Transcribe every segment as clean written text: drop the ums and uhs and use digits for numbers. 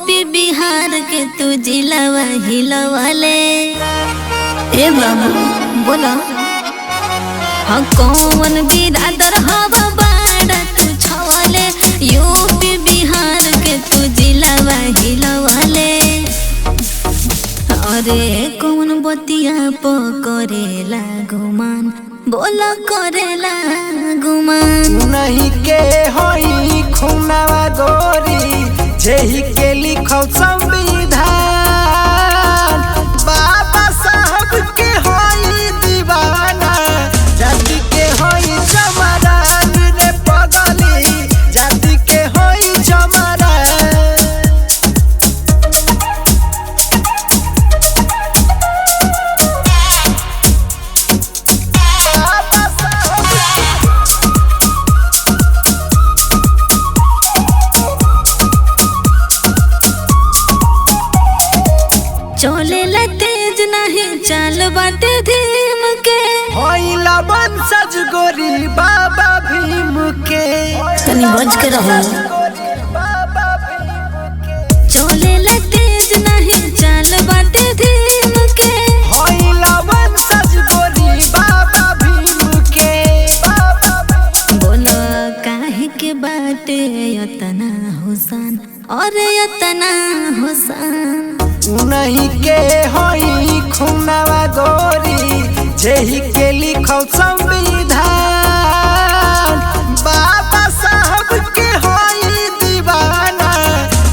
UP Bihar के तू जिलावा हिलवाले। ए बाबू बोला हाँ कौन बिरादर हवा बाड़ा तू छवाले। यूपी बिहार के तू जिलावा हिलवाले। अरे कौन बतिया पकड़ेला गुमान बोला करेला गुमान। नहीं के होई खुनावा गोरी जेही के लिखो संविधान। बाबा साहब के होई दीवाना जाति के होई चमरान रे पगली जाति के होई चमरान। चलेला तेज नहीं चाल बाटे धीम के। होइला वंशज गोरी बाबा भीम के। तनी बच के रहो। चलेला तेज नहीं चाल बाटे धीम के। होइला वंशज गोरी बाबा भीम के। बोलो काहे के बाटे यतना हुसान और यतना हुसान। नहीं के होई खुनावा गोरी जेही के लिखो संविधान। बाबा साहब के होई दीवाना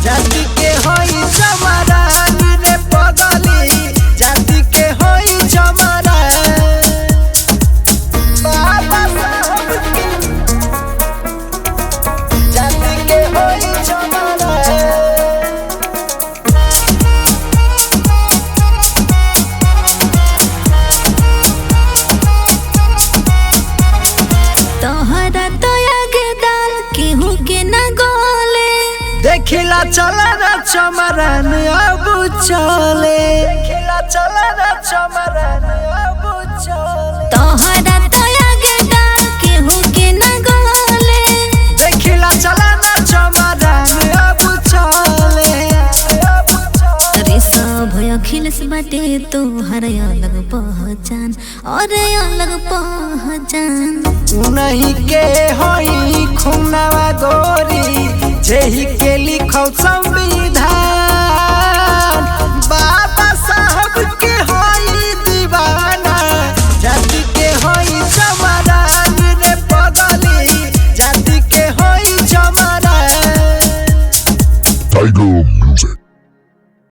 जाति के होई चमरान रे पगली जाति के होई चमरान। बाबा साहब के जाति के होई चमरान। तोहरा तो आगे दाल केहू के न गोले। देखिला चला ना चमरान अब चले। देखिला चला ना चमरान अब चले। तोहरा तो आगे दाल केहू के न गोले। देखिला चला ना चमरान अब चले। अरे सब अखिलेश बाटे तोहर अलग पहचान और अलग पहचान। नहीं के होई खुनावा गोरी जेही के लिखो